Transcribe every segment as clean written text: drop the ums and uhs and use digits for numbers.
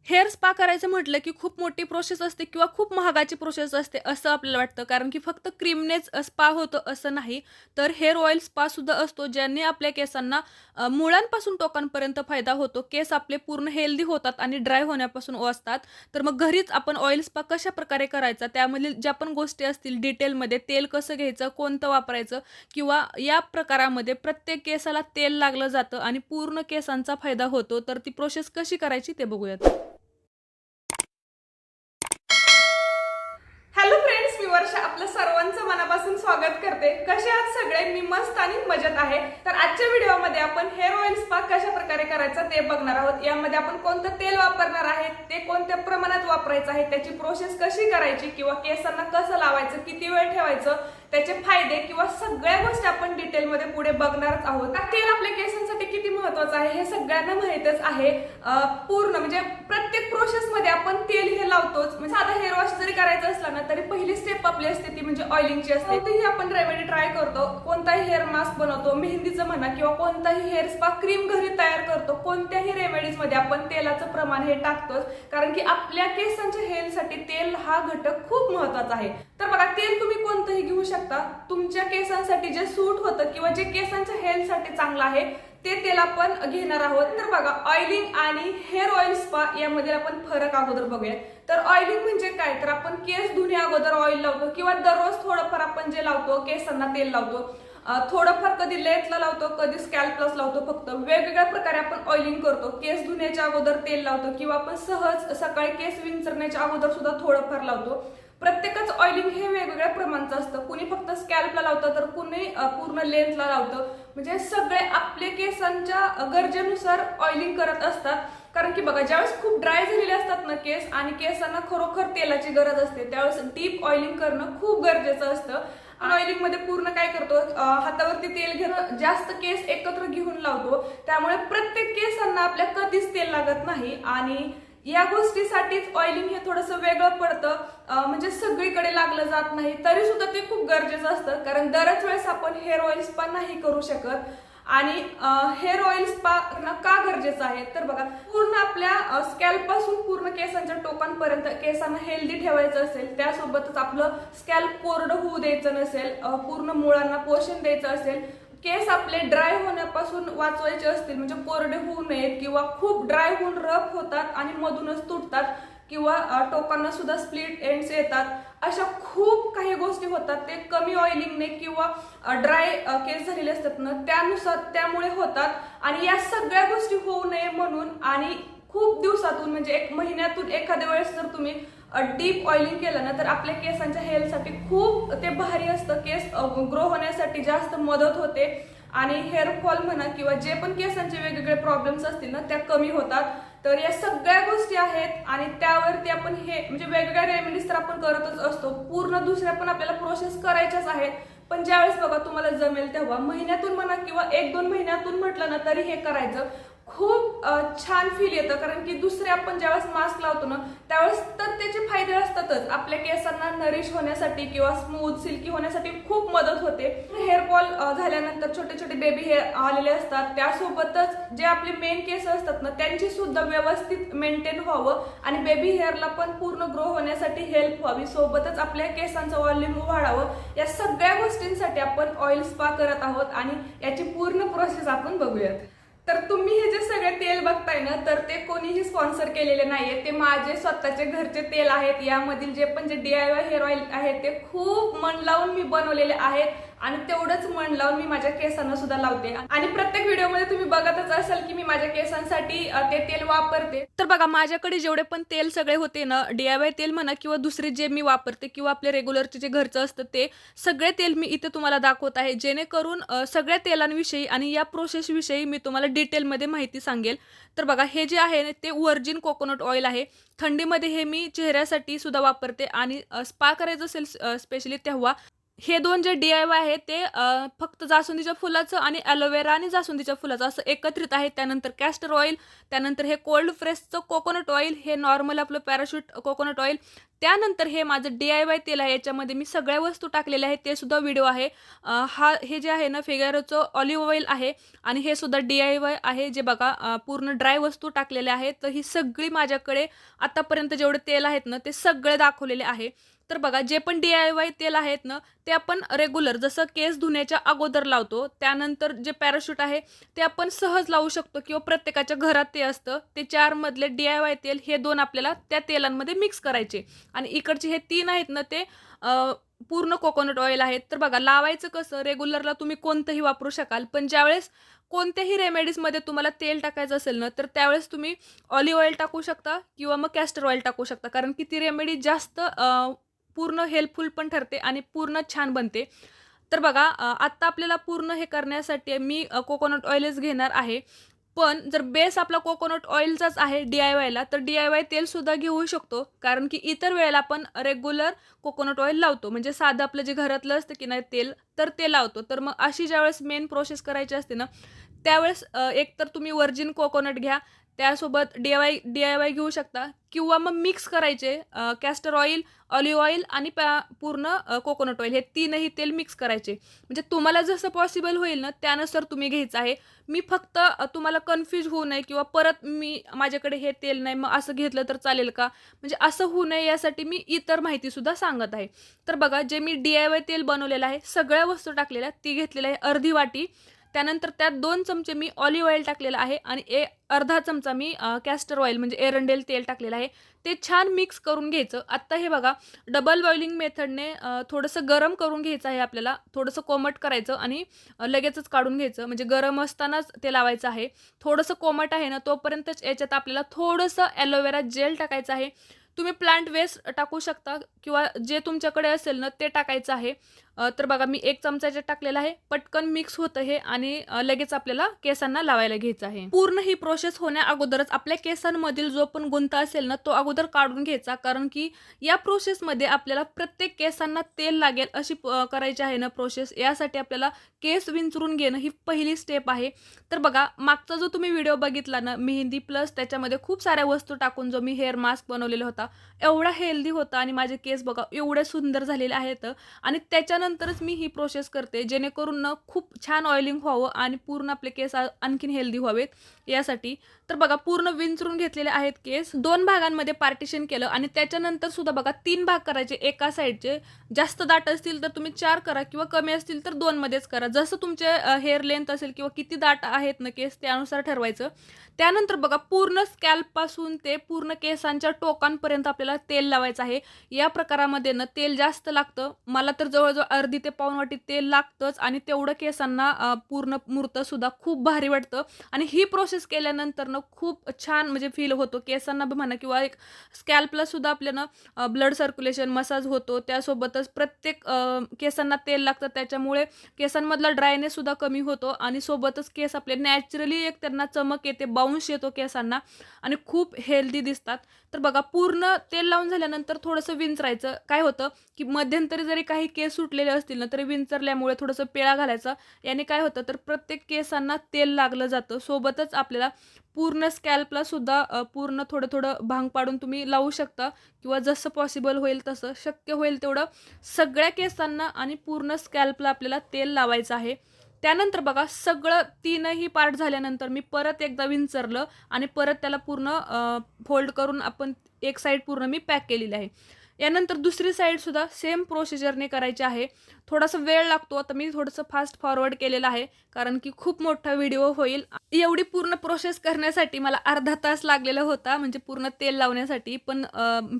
Hair spa करायचं म्हटलं की खूप मोठी प्रोसेस असते किंवा खूप महागाची प्रोसेस असते असं आपल्याला वाटतं. कारण की फक्त क्रीमनेच स्पा होतं असं नाही. तर हेअर ऑइल स्पासुद्धा असतो, ज्याने आपल्या केसांना मुळांपासून टोकांपर्यंत फायदा होतो. केस आपले पूर्ण हेल्दी होतात आणि ड्राय होण्यापासून वाचतात. तर मग घरीच आपण ऑइल स्पा कशाप्रकारे करायचा, त्यामधील ज्या पण गोष्टी असतील डिटेलमध्ये, तेल कसं घ्यायचं, कोणतं वापरायचं किंवा या प्रकारामध्ये प्रत्येक केसाला तेल लागलं जातं आणि पूर्ण केसांचा फायदा होतो. तर ती प्रोसेस कशी करायची ते बघूयात. हॅलो फ्रेंड्स, मी वर्षा आपलं सर्वांचं मनापासून स्वागत करते. कसे आहात सगळे? मी मस्त आणि मजेत आहे. तर आजच्या व्हिडिओमध्ये आपण हेअर ऑइल स्पा कशा प्रकारे करायचा ते बघणार आहोत. यामध्ये आपण कोणतं तेल वापरणार आहे, ते कोणत्या प्रमाणात वापरायचं आहे, त्याची प्रोसेस कशी करायची किंवा केसांना कसं लावायचं, किती वेळ ठेवायचं, त्याचे फायदे किंवा सगळ्या गोष्टी आपण डिटेलमध्ये पुढे बघणारच आहोत. तेल आपल्या केसांसाठी किती महत्वाचं आहे हे सगळ्यांना माहितच आहे. पूर्ण म्हणजे प्रत्येक प्रोसेसमध्ये आपण तेल हे लावतोच. म्हणजे साधा हेअर वॉश जरी करायचं असलं ना तरी पहिली स्टेप आपली असते ती म्हणजे ऑइलिंगची असते. कोणतीही आपण रेमेडी ट्राय करतो, कोणताही हेअर मास्क बनवतो, मेहंदीचं म्हणा किंवा कोणताही हेअर स्पा क्रीम घरी तयार करतो, कोणत्याही रेमेडीज मध्ये आपण तेलाचं प्रमाण हे टाकतोच. कारण की आपल्या केसांच्या हेल्थसाठी तेल हा घटक खूप महत्वाचा आहे. तर बघा, तेल तुम्ही कोणतंही घेऊ शकता. तुमच्या केसांसाठी जे सूट होतं किंवा जे केसांच्या हेल्थसाठी चांगलं आहे ते तेल आपण घेणार आहोत. तर बघा, ऑइलिंग आणि हेअर ऑइल स्पा यामध्ये आपण फरक अगोदर बघूया. तर ऑइलिंग म्हणजे काय, तर आपण केस धुण्या अगोदर ऑइल लावतो किंवा दररोज थोडंफार आपण जे लावतो केसांना तेल लावतो. थोडंफार कधी लेथला लावतो, कधी स्कॅल्पलाच लावतो. फक्त वेगवेगळ्या प्रकारे आपण ऑइलिंग करतो. केस धुण्याच्या अगोदर तेल लावतो किंवा आपण सहज सकाळी केस विंचरण्याच्या अगोदर सुद्धा थोडंफार लावतो. प्रत्येकच ऑइलिंग हे वेगवेगळ्या प्रमाणाचं असतं. कुणी फक्त स्कॅल्पला लावतं तर कुणी पूर्ण लेंथला लावतं. म्हणजे सगळे आपले केसांच्या गरजेनुसार ऑइलिंग करत असतात. कारण की बघा, ज्यावेळेस खूप ड्राय झालेले असतात ना केस आणि केसांना खरोखर तेलाची गरज असते, त्यावेळेस डीप ऑइलिंग करणं खूप गरजेचं असतं. ऑइलिंग मध्ये पूर्ण काय करतो, हातावरती तेल घेऊन जास्त केस एकत्र घेऊन लावतो. त्यामुळे प्रत्येक केसांना आपल्या कधीच तेल लागत नाही आणि या गोष्टीसाठीच ऑइलिंग हे थोडंसं वेगळं पडतं. म्हणजे सगळीकडे लागलं जात नाही, तरी सुद्धा ते खूप गरजेचं असतं. कारण दरच वेळेस आपण हेअर ऑइल स्पा नाही करू शकत. आणि हेअर ऑइल स्पा का गरजेचं आहे, तर बघा, पूर्ण आपल्या स्कॅल्प पासून पूर्ण केसांच्या टोकांपर्यंत केसांना हेल्दी ठेवायचं असेल, त्यासोबतच आपलं स्कॅल्प कोरडं होऊ द्यायचं नसेल, पूर्ण मुळांना पोषण द्यायचं असेल, केस आपले ड्राय होण्यापासून वाचवायचे असतील, म्हणजे कोरडे होऊ नयेत किंवा खूप ड्राय होऊन रफ होतात आणि मधूनच तुटतात किंवा टोकांना सुद्धा स्प्लिट एंड्स येतात, अशा खूप काही गोष्टी होतात. ते कमी ऑइलिंगने किंवा ड्राय केस झालेले असतात ना त्यानुसार त्यामुळे होतात. आणि या सगळ्या गोष्टी होऊ नये म्हणून आणि खूप दिवसातून म्हणजे एक महिन्यातून एखाद्या वेळेस जर तुम्ही डीप ऑइलिंग केलं ना तर आपल्या केसांच्या हेल्थसाठी खूप ते भारी असतं. केस ग्रो होण्यासाठी जास्त मदत होते आणि हेअर फॉल म्हणा किंवा जे पण केसांचे वेगवेगळे प्रॉब्लेम्स असतील ना त्या कमी होतात. तर या सगळ्या गोष्टी आहेत आणि त्यावरती आपण हे म्हणजे वेगवेगळ्या रेमेडीज तर आपण करतच असतो. पूर्ण दुसऱ्या पण आपल्याला प्रोसेस करायच्याच आहेत. पण ज्यावेळेस बघा तुम्हाला जमेल तेव्हा महिन्यातून म्हणा किंवा 1-2 महिन्यातून म्हटलं ना तरी हे करायचं. खूप छान फील येतं. कारण की दुसरे आपण ज्यावेळेस मास्क लावतो ना त्यावेळेस तर त्याचे फायदे असतातच. आपल्या केसांना नरिश होण्यासाठी किंवा स्मूथ सिल्की होण्यासाठी खूप मदत होते. हेअर फॉल झाल्यानंतर छोटे छोटे बेबी हेअर आलेले असतात, त्यासोबतच जे आपले मेन केस असतात ना त्यांची सुद्धा व्यवस्थित मेंटेन व्हावं आणि बेबी हेअरला पण पूर्ण ग्रो होण्यासाठी हेल्प व्हावी, सोबतच आपल्या केसांचं व्हॉल्यूम वाढावं, या सगळ्या गोष्टींसाठी आपण ऑइल स्पा करत आहोत आणि याची पूर्ण प्रोसेस आपण बघूयात. तर तुम्ही हे जे सगळे तेल बघताय ना तर ते कोणीही स्पॉन्सर केलेले नाहीये, ते माझे स्वतःचे घरचे तेल आहेत. यामधील जे पण जे DIY हेअर ऑइल आहे ते खूप मन लावून मी बनवलेले आहेत आणि तेवढंच मन लावून मी माझ्या केसांना सुद्धा लावते. आणि प्रत्येक व्हिडिओमध्ये तुम्ही बघतच असाल की मी माझ्या केसांसाठी ते तेल वापरते. तर बघा, माझ्याकडे जेवढे पण तेल सगळे होते ना, DIY तेल म्हणा किंवा दुसरे जे मी वापरते किंवा आपले रेग्युलरचे जे घरचं असतं ते सगळे तेल मी इथे तुम्हाला दाखवत आहे. जेणेकरून सगळ्या तेलांविषयी आणि या प्रोसेसविषयी मी तुम्हाला डिटेलमध्ये माहिती सांगेल. तर बघा, हे जे आहे ना ते व्हर्जिन कोकोनट ऑइल आहे. थंडीमध्ये हे मी चेहऱ्यासाठी सुद्धा वापरते आणि स्पा करायचं असेल स्पेशली तेव्हा हे 2 जे DIY आहेत ते फक्त जास्वंदीच्या फुलाचं आणि एलोवेरा आणि जास्वंदीच्या फुलाचं असं एकत्रित आहे. त्यानंतर कॅस्टर ऑइल, त्यानंतर हे कोल्ड फ्रेशचं कोकोनट ऑइल, हे नॉर्मल आपलं पॅराशूट कोकोनट ऑइल, त्यानंतर हे माझं DIY तेल आहे, याच्यामध्ये मी सगळ्या वस्तू टाकलेल्या आहेत, ते सुद्धा व्हिडिओ आहे. हे जे आहे ना फिगारोचं ऑलिव्ह ऑइल आहे आणि हे सुद्धा DIY आहे, जे बघा पूर्ण ड्राय वस्तू टाकलेल्या आहेत. तर ही सगळी माझ्याकडे आतापर्यंत जेवढे तेल आहेत ना ते सगळे दाखवलेले आहे. तर बघा जे पण DIY तेल आहेत ना ते आपण रेग्युलर जसं केस धुण्याच्या अगोदर लावतो, त्यानंतर जे पॅराशूट आहे ते आपण सहज लावू शकतो किंवा प्रत्येकाच्या घरात ते असतं. ते 4 मधले DIY तेल हे 2 आपल्याला त्या तेलांमध्ये मिक्स करायचे आणि इकडचे हे 3 आहेत ना ते पूर्ण कोकोनट ऑइल आहेत. तर बघा लावायचं कसं, रेग्युलरला तुम्ही कोणतंही वापरू शकाल, पण ज्यावेळेस कोणत्याही रेमेडीजमध्ये तुम्हाला तेल टाकायचं असेल ना तर त्यावेळेस तुम्ही ऑलिव्ह ऑइल टाकू शकता किंवा मग कॅस्टर ऑइल टाकू शकता, कारण की ती रेमेडी जास्त पूर्ण हेल्पफुल पण ठरते आणि पूर्ण छान बनते. तर बघा आत्ता आपल्याला पूर्ण हे करण्यासाठी मी कोकोनट ऑइलच घेणार आहे. पण जर बेस आपला कोकोनट ऑइलचाच आहे DIYला, तर DIY तेलसुद्धा घेऊ शकतो, कारण की इतर वेळेला आपण रेग्युलर कोकोनट ऑइल लावतो. म्हणजे साधं आपलं जे घरातलं असतं की नाही तेल, तर ते लावतो. तर मग अशी ज्यावेळेस मेन प्रोसेस करायची असते ना, त्यावेळेस एकतर तुम्ही व्हर्जिन कोकोनट घ्या, त्यासोबत DIY घेऊ शकता किंवा मग मिक्स करायचे कॅस्टर ऑइल, ऑलिव्ह ऑइल आणि पूर्ण कोकोनट ऑइल, हे तीनही तेल मिक्स करायचे. म्हणजे तुम्हाला जसं पॉसिबल होईल ना त्यानुसार तुम्ही घ्यायचं आहे. मी फक्त तुम्हाला कन्फ्यूज होऊ नये किंवा परत माझ्याकडे हे तेल नाही मग असं घेतलं तर चालेल का, म्हणजे असं होऊ नये यासाठी मी इतर माहितीसुद्धा सांगत आहे. तर बघा जे मी DIY तेल बनवलेलं आहे, सगळ्या वस्तू टाकलेल्या ती घेतलेली आहे अर्धी वाटी. त्यानंतर त्यात 2 चमचे मी ऑलिव्ह ऑइल टाकलेलं आहे आणि अर्धा चमचा मी कॅस्टर ऑइल म्हणजे एरंडेल तेल टाकलेलं आहे. ते छान मिक्स करून घ्यायचं. आत्ता हे बघा डबल बॉइलिंग मेथडने थोडंसं गरम करून घ्यायचं आहे आपल्याला. थोडंसं कोमट करायचं आणि लगेचच काढून घ्यायचं. म्हणजे गरम असतानाच ते लावायचं आहे. थोडंसं कोमट आहे ना तोपर्यंतच याच्यात आपल्याला थोडंसं ॲलोवेरा जेल टाकायचं आहे. तुम्ही प्लांट वेस्ट टाकू शकता किंवा जे तुमच्याकडे असेल ना ते टाकायचं आहे. तर बघा मी 1 चमचा टाकलेला आहे. पटकन मिक्स होतं हे आणि लगेच आपल्याला केसांना लावायला घ्यायचं आहे. पूर्ण ही प्रोसेस होण्या अगोदरच आपल्या केसांमधील जो पण गुंता असेल ना तो अगोदर काढून घ्यायचा, कारण की या प्रोसेसमध्ये आपल्याला प्रत्येक केसांना तेल लागेल अशी करायची आहे ना प्रोसेस. यासाठी आपल्याला केस विंचरून घेणं ही पहिली स्टेप आहे. तर बघा मागचा जो तुम्ही व्हिडिओ बघितला ना मेहंदी प्लस त्याच्यामध्ये खूप साऱ्या वस्तू टाकून जो मी हेअर मास्क बनवलेला होता, एवढा हेल्दी होता आणि माझे केस बघा एवढे सुंदर झालेले आहेत. आणि त्याच्यानंतरच मी ही प्रोसेस करते जेणेकरून ना खूप छान ऑइलिंग व्हावं आणि पूर्ण आपले केस आणखीन हेल्दी व्हावेत यासाठी. तर बघा पूर्ण विंचरून घेतलेले आहेत केस, 2 भागांमध्ये पार्टिशन केलं आणि त्याच्यानंतर सुद्धा बघा 3 भाग करायचे एका साईडचे. जास्त दाट असतील तर तुम्ही 4 करा किंवा कमी असतील तर 2 मध्येच करा. जसं तुमचे हेअर लेंथ असेल किंवा किती दाट आहेत ना केस त्यानुसार ठरवायचं. त्यानंतर बघा पूर्ण स्कॅल्पपासून ते पूर्ण केसांच्या टोकांपर्यंत आपल्याला तेल लावायचं आहे. या प्रकारामध्ये ना तेल जास्त लागतं. मला तर जवळजवळ अर्धी ते पाऊण वाटी तेल लागतंच आणि तेवढं केसांना पूर्ण मुरतं सुद्धा, खूप भारी वाटतं. आणि ही प्रोसेस केल्यानंतर ना खूप छान म्हणजे फील होतो केसांना म्हणा किंवा एक स्कॅल्पला सुद्धा आपल्याला ब्लड सर्क्युलेशन मसाज होतो. त्यासोबतच प्रत्येक केसांना तेल लागतं, त्याच्यामुळे केसांमधला ड्रायनेस सुद्धा कमी होतो आणि सोबतच केस आपले नॅचरली एक त्यांना चमक येते, बाउन्स येतो केसांना आणि खूप हेल्दी दिसतात. तर बघा पूर्ण तेल लावून झाल्यानंतर थोडंसं विंचरायचं. काय होतं की मध्यंतरी जरी काही केस सुटलेले असतील ना तरी विंचरल्यामुळे थोडंसं पिळा घालायचा. याने काय होतं तर प्रत्येक केसांना तेल लागलं जातं. सोबतच आपल्याला पूर्ण स्कॅल्पला सुद्धा पूर्ण थोडं थोडं भांग पाडून तुम्ही लावू शकता किंवा जसं पॉसिबल होईल तसं शक्य होईल तेवढं सगळ्या केसांना आणि पूर्ण स्कॅल्पला आपल्याला तेल लावायचं आहे. त्यानंतर बघा सगळं 3ही पार्ट झाल्यानंतर मी परत एकदा विंचरलं आणि परत त्याला पूर्ण फोल्ड करून आपण एक साईड पूर्ण मी पॅक केलेली आहे. यानंतर दुसरी साईडसुद्धा सेम प्रोसिजरने करायची आहे. थोडासा वेळ लागतो, आता मी थोडंसं फास्ट फॉरवर्ड केलेलं आहे कारण की खूप मोठा व्हिडिओ होईल. एवढी पूर्ण प्रोसेस करण्यासाठी मला अर्धा तास लागलेला होता, म्हणजे पूर्ण तेल लावण्यासाठी, पण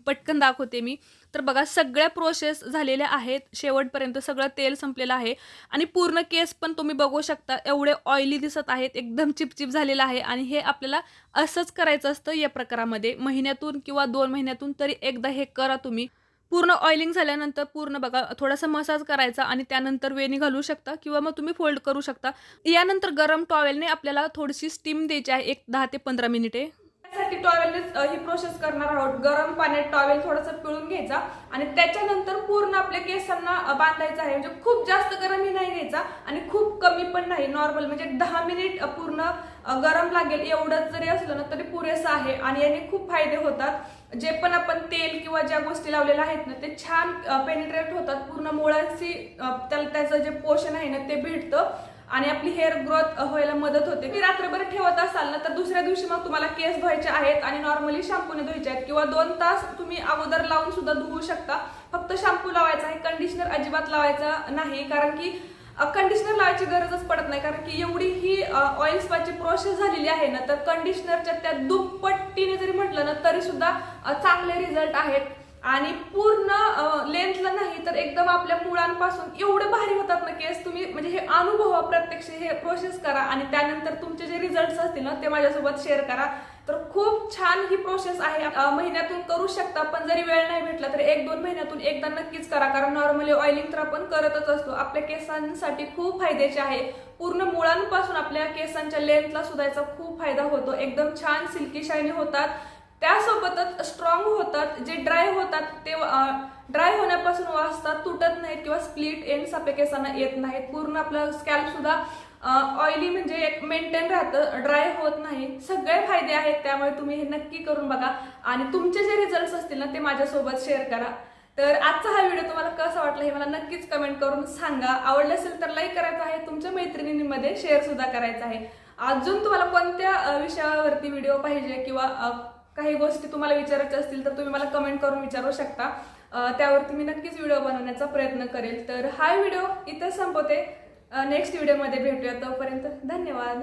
पटकन दाखवते मी. तर बघा सगळ्या प्रोसेस झालेल्या आहेत, शेवटपर्यंत सगळं तेल संपलेलं आहे आणि पूर्ण केस पण तुम्ही बघू शकता एवढे ऑइली दिसत आहेत, एकदम चिपचिप झालेलं आहे. आणि हे आपल्याला असंच करायचं असतं या प्रकारामध्ये. महिन्यातून किंवा 2 महिन्यातून तरी एकदा हे करा तुम्ही. पूर्ण ऑइलिंग झाल्यानंतर पूर्ण बघा थोडासा मसाज करायचा आणि त्यानंतर वेणी घालू शकता किंवा मग तुम्ही फोल्ड करू शकता. यानंतर गरम टॉवेलने आपल्याला थोडीशी स्टीम द्यायची आहे, 1 10 ते 15 मिनिटे. त्यासाठी टॉवेलनेच ही प्रोसेस करणार आहोत. गरम पाण्यात टॉवेल थोडंसं पिळून घ्यायचा आणि त्याच्यानंतर पूर्ण आपल्या केसांना बांधायचं आहे. म्हणजे खूप जास्त गरमही नाही घ्यायचा आणि खूप कमी पण नाही, नॉर्मल म्हणजे 10 मिनिट पूर्ण गरम लागेल एवढंच जरी असलं ना तरी पुरेसं आहे आणि याने खूप फायदे होतात. जे पण आपण तेल किंवा ज्या गोष्टी लावलेल्या आहेत ना ते छान पेनिट्रेट होतात, पूर्ण मुळांशी त्याचं जे पोषण आहे ना ते भेटतं आणि आपली हेअर ग्रोथ व्हायला मदत होते. की रात्रभर ठेवत असाल ना तर दुसऱ्या दिवशी मग तुम्हाला केस धुवायचे आहेत आणि नॉर्मली शॅम्पूने धुवायचे आहेत किंवा 2 तास तुम्ही अगोदर लावून सुद्धा धुवू शकता. फक्त शॅम्पू लावायचा आहे, कंडिशनर अजिबात लावायचा नाही, कारण की कंडिशनर लावायची गरजच पडत नाही, कारण की एवढी ही ऑइल स्पाची प्रोसेस झालेली आहे ना तर कंडिशनरच्या त्या दुप्पटीने जरी म्हटलं ना तरी सुद्धा चांगले रिझल्ट आहेत. आणि पूर्ण लेंथला नाही तर एकदम आपल्या मुळांपासून एवढे भारी होतात ना केस. तुम्ही म्हणजे हे अनुभवा, प्रत्यक्ष हे प्रोसेस करा आणि त्यानंतर तुमचे जे रिझल्ट असतील ना ते माझ्यासोबत शेअर करा. तर खूप छान ही प्रोसेस आहे, महिन्यातून करू शकता, पण जरी वेळ नाही भेटला तर 1-2 महिन्यातून एकदा नक्कीच करा, कारण नॉर्मली ऑइलिंग तर आपण करतच असतो. आपल्या केसांसाठी खूप फायद्याचे आहे. पूर्ण मुळांपासून आपल्या केसांच्या लेंथला सुधायचा खूप फायदा होतो. एकदम छान सिल्की शायनी होतात, त्यासोबतच स्ट्रॉंग होतात. जे ड्राय होतात ते ड्राय होण्यापासून वाचतात, तुटत नाहीत किंवा स्प्लिट एंड्स आपल्या केसांना येत नाहीत. पूर्ण आपलं स्कॅल्प सुद्धा ऑइली म्हणजे एक मेंटेन राहतं, ड्राय होत नाही. सगळे फायदे आहेत, त्यामुळे तुम्ही हे नक्की करून बघा आणि तुमचे जे रिझल्ट असतील ना ते माझ्यासोबत शेअर करा. तर आजचा हा व्हिडिओ तुम्हाला कसा वाटला हे मला नक्कीच कमेंट करून सांगा. आवडलं असेल तर लाईक करायचं आहे, तुमच्या मैत्रिणींमध्ये शेअर सुद्धा करायचं आहे. अजून तुम्हाला कोणत्या विषयावरती व्हिडिओ पाहिजे किंवा काही गोष्टी तुम्हाला विचारायच्या असतील तर तुम्ही मला कमेंट करून विचारू शकता. त्यावरती मी नक्कीच व्हिडिओ बनवण्याचा प्रयत्न करेल. तर हा व्हिडिओ इथं संपवते. नेक्स्ट व्हिडिओमध्ये भेटूया, तोपर्यंत धन्यवाद.